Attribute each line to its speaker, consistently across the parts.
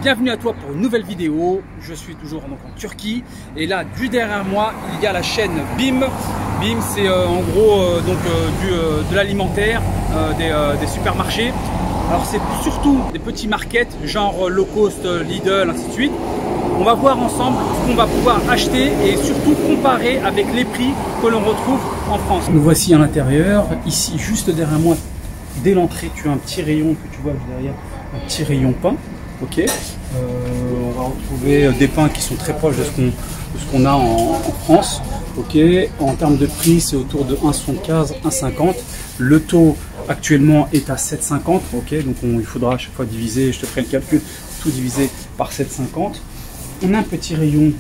Speaker 1: Bienvenue à toi pour une nouvelle vidéo. Je suis toujours donc en Turquie et là, juste derrière moi, il y a la chaîne BİM. BİM, c'est en gros de l'alimentaire, des supermarchés. Alors c'est surtout des petits markets genre low cost, Lidl, ainsi de suite. On va voir ensemble ce qu'on va pouvoir acheter et surtout comparer avec les prix que l'on retrouve en France. Nous voici à l'intérieur. Ici, juste derrière moi, dès l'entrée, tu as un petit rayon que tu vois derrière, un petit rayon pain. Ok, on va retrouver des pains qui sont très proches de ce qu'on a en France. Ok, en termes de prix, c'est autour de 1,75, 1,50. Le taux actuellement est à 7,50. Ok, donc il faudra à chaque fois diviser, je te ferai le calcul, tout diviser par 7,50. On a un petit rayon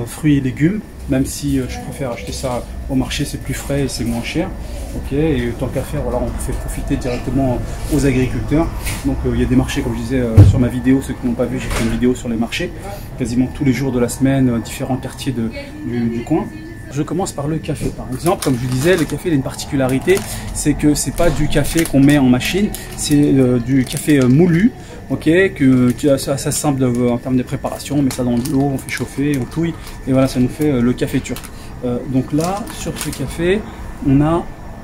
Speaker 1: fruits et légumes, même si je préfère acheter ça au marché, c'est plus frais et c'est moins cher. Ok, et tant qu'à faire, voilà, on fait profiter directement aux agriculteurs. Donc il y a des marchés, comme je disais sur ma vidéo, ceux qui n'ont pas vu, j'ai fait une vidéo sur les marchés, quasiment tous les jours de la semaine, différents quartiers du coin. Je commence par le café par exemple. Comme je vous disais, le café il a une particularité, c'est que c'est pas du café qu'on met en machine, c'est du café moulu. Ok, qui est assez simple en termes de préparation. On met ça dans de l'eau, on fait chauffer, on touille et voilà, ça nous fait le café turc. Donc là, sur ce café, on a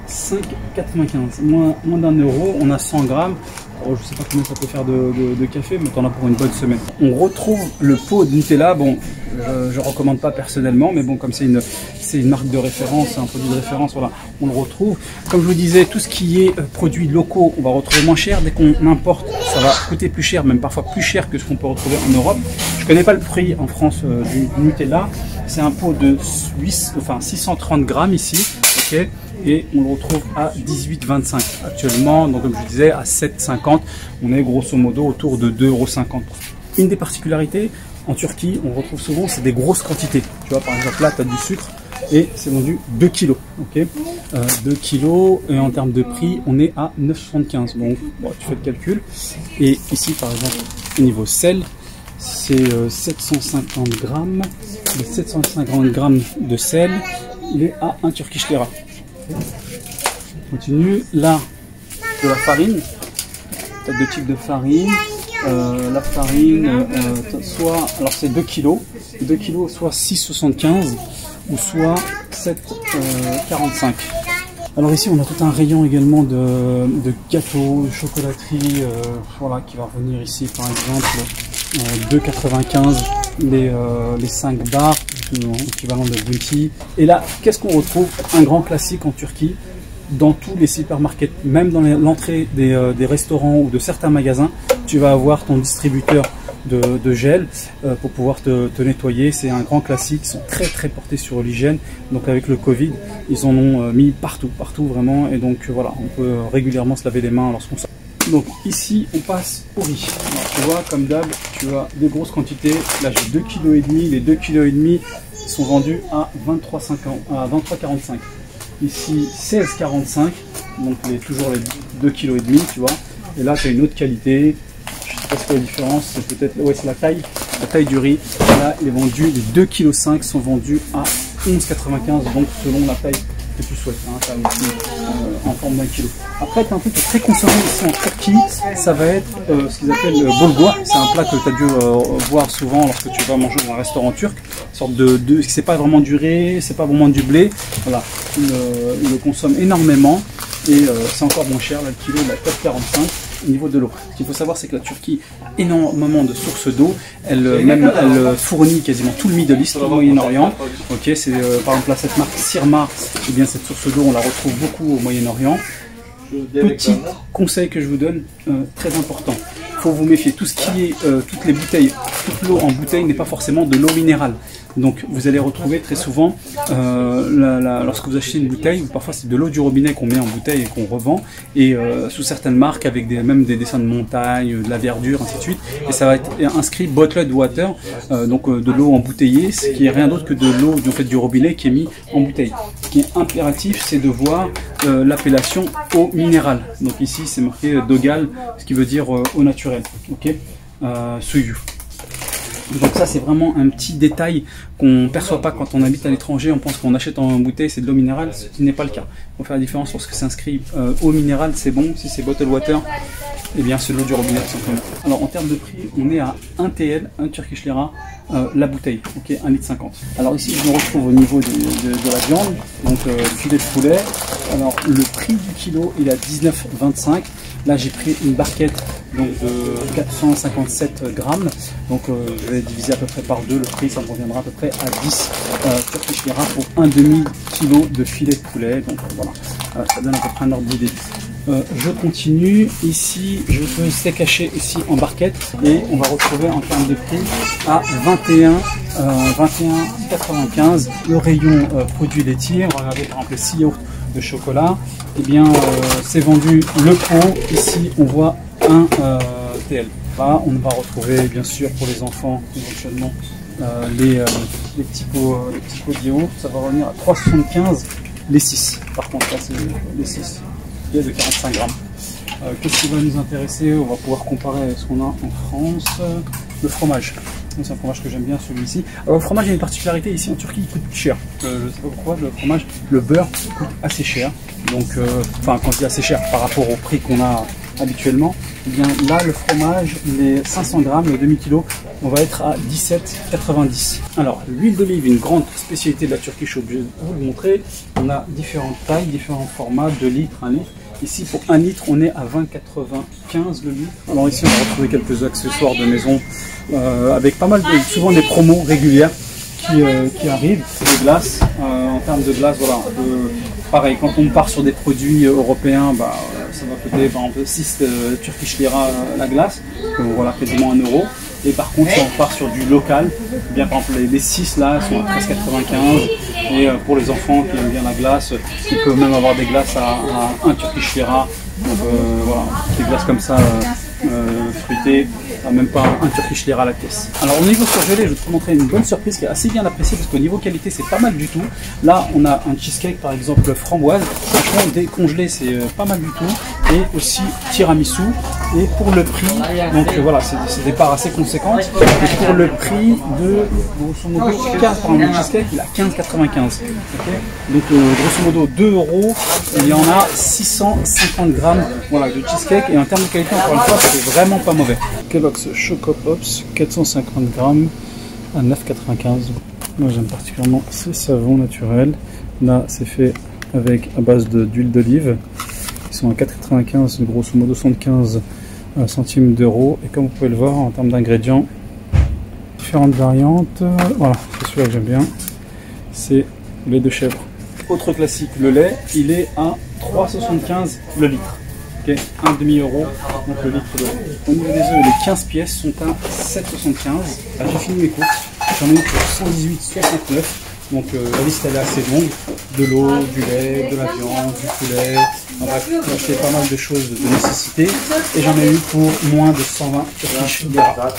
Speaker 1: 5,95, moins d'1 euro, on a 100 grammes. Alors, je ne sais pas combien ça peut faire de café, mais on en a pour une bonne semaine. On retrouve le pot de Nutella. Bon, je ne recommande pas personnellement, mais bon, comme c'est une marque de référence, un produit de référence, voilà, on le retrouve. Comme je vous disais, tout ce qui est produits locaux, on va retrouver moins cher. Dès qu'on importe, ça va coûter plus cher, même parfois plus cher que ce qu'on peut retrouver en Europe. Je ne connais pas le prix en France du Nutella. C'est un pot de 630 grammes ici. Okay, et on le retrouve à 18,25 actuellement, donc comme je disais à 7,50, on est grosso modo autour de 2,50 €. Une des particularités en Turquie, on retrouve souvent, c'est des grosses quantités. Tu vois, par exemple là tu as du sucre et c'est vendu 2 kg. Okay, 2 kg et en termes de prix on est à 9,75 €. Donc bon, tu fais le calcul. Et ici par exemple au niveau sel, c'est 750 grammes. Les 750 grammes de sel, il est à 1 Turkish lira. On continue. Là, de la farine. Tu as deux types de farine. La farine, alors c'est 2 kg. 2 kg, soit 6,75 ou soit 7,45. Alors ici, on a tout un rayon également de gâteaux, de chocolaterie, voilà, qui va revenir ici par exemple 2,95 les 5 bars, équivalent de Bounty. Et là, qu'est-ce qu'on retrouve? Un grand classique en Turquie, dans tous les supermarkets, même dans l'entrée des restaurants ou de certains magasins, tu vas avoir ton distributeur de gel pour pouvoir te nettoyer. C'est un grand classique, ils sont très portés sur l'hygiène. Donc avec le Covid, ils en ont mis partout vraiment. Et donc voilà, on peut régulièrement se laver les mains lorsqu'on sort. Donc ici on passe au riz. Alors, tu vois, comme d'hab, tu as des grosses quantités. Là j'ai 2,5 kg. Les 2,5 kg sont vendus à 23,45. Ici 16,45. Donc toujours les 2,5 kg, tu vois. Et là tu as une autre qualité. Je sais pas ce que la différence, c'est peut-être, ouais, c'est la taille du riz. Là il est vendu, les 2,5 kg sont vendus à 11,95. Donc selon la taille que tu souhaites, hein, en forme d'1 kilo. Après, tu as un truc qui est très consommé ici en Turquie, ça va être ce qu'ils appellent le bulgur. C'est un plat que tu as dû voir souvent lorsque tu vas manger dans un restaurant turc. Une sorte c'est pas vraiment du riz, c'est pas vraiment du blé. Voilà, ils le consomment énormément et c'est encore moins cher. Là, le kilo il est à 4,45. Au niveau de l'eau, ce qu'il faut savoir, c'est que la Turquie a énormément de sources d'eau. Elle fournit quasiment tout le Middle East, tout le Moyen-Orient. Ok, c'est par exemple là, cette marque Sirma, et bien cette source d'eau, on la retrouve beaucoup au Moyen-Orient. Petit conseil que je vous donne, très important. Il faut vous méfier. Tout ce qui est, toutes les bouteilles, toute l'eau en bouteille n'est pas forcément de l'eau minérale. Donc vous allez retrouver très souvent, lorsque vous achetez une bouteille, parfois c'est de l'eau du robinet qu'on met en bouteille et qu'on revend, et sous certaines marques avec même des dessins de montagne, de la verdure, ainsi de suite, et ça va être inscrit bottled water, donc de l'eau embouteillée, ce qui est rien d'autre que de l'eau du robinet qui est mis en bouteille. Ce qui est impératif, c'est de voir l'appellation eau minérale. Donc ici c'est marqué Dogal, ce qui veut dire eau naturelle. Ok, suyu. Donc ça c'est vraiment un petit détail qu'on ne perçoit pas quand on habite à l'étranger. On pense qu'on achète en bouteille, c'est de l'eau minérale, ce qui n'est pas le cas. Il faut faire la différence lorsque c'est inscrit eau minérale, c'est bon. Si c'est bottled water, Eh bien, c'est de l'eau du robinet tout simplement. Alors en termes de prix, on est à 1 TL, 1 Turkish Lira, la bouteille, ok, 1,50 litre. Alors ici, je me retrouve au niveau de la viande, donc filet de poulet. Alors le prix du kilo, il est à 19,25. Là, j'ai pris une barquette donc, de 457 grammes. Donc je vais diviser à peu près par 2 le prix, ça me reviendra à peu près à 10 Turkish Lira pour un demi-kilo de filet de poulet. Donc voilà, ça donne à peu près un ordre d'idée. Je continue, ici je peux steak haché ici en barquette et on va retrouver en termes de prix à 21,95 le rayon produits laitiers. Regardez par exemple les 6 yaourts de chocolat, et bien c'est vendu le pot, ici on voit un TL. Là on va retrouver bien sûr pour les enfants éventuellement les petits pots de yaourt, ça va revenir à 3,75 les 6, par contre là c'est les 6. De 45 grammes. Qu'est-ce qui va nous intéresser? On va pouvoir comparer avec ce qu'on a en France. Le fromage. C'est un fromage que j'aime bien, celui-ci. Alors le fromage, il y a une particularité ici en Turquie, il coûte cher. Je ne sais pas pourquoi, le fromage, le beurre coûte assez cher. Donc, enfin, quand je dis assez cher par rapport au prix qu'on a habituellement, eh bien là, le fromage, les 500 grammes, le demi-kilo, on va être à 17,90. Alors, l'huile d'olive, une grande spécialité de la Turquie, je suis obligé de vous le montrer. On a différentes tailles, différents formats, 2 litres, 1 litre. Ici, pour 1 litre, on est à 20,95 le litre. Alors ici, on va retrouver quelques accessoires de maison avec pas mal de, souvent des promos régulières qui arrivent. Des glaces, en termes de glace, voilà, pareil, quand on part sur des produits européens, bah, ça va coûter par exemple 6 Turkish Lira la glace, donc voilà, quasiment 1 euro. Et par contre, si on part sur du local, eh bien par exemple les 6 là sont à 13,95. Et pour les enfants qui aiment bien la glace, ils peuvent même avoir des glaces à 1 Turkish Lira. Donc voilà, des glaces comme ça fruitées, même pas 1 Turkish Lira à la pièce. Alors au niveau surgelé, je vais te montrer une bonne surprise qui est assez bien appréciée parce qu'au niveau qualité c'est pas mal du tout. Là on a un cheesecake par exemple framboise, franchement décongelé c'est pas mal du tout. Et aussi tiramisu. Et pour le prix, donc voilà, c'est des parts assez conséquentes. Et pour le prix de grosso modo 15 pour un cheesecake, il a 15,95. Okay, donc grosso modo 2 euros, il y en a 650 grammes voilà, de cheesecake. Et en termes de qualité, encore une fois, c'est vraiment pas mauvais. Kellogg's Choco Pops, 450 grammes à 9,95. Moi j'aime particulièrement ce savon naturel. Là c'est fait avec à base d'huile d'olive. Ils sont à 4,95, grosso modo 75 centimes d'euros. Et comme vous pouvez le voir en termes d'ingrédients, différentes variantes. Voilà, c'est celui-là que j'aime bien. C'est le lait de chèvre. Autre classique, le lait, il est à 3,75 le litre. Okay, un demi-euro, donc le litre de lait. Au niveau des œufs, les 15 pièces sont à 7,75. J'ai fini mes courses. J'en ai eu pour 118,69. Donc la liste elle est assez longue, de l'eau, du lait, de la viande, du poulet, bref, j'ai acheté pas mal de choses de nécessité et j'en ai eu pour moins de 120 Turkish Lira.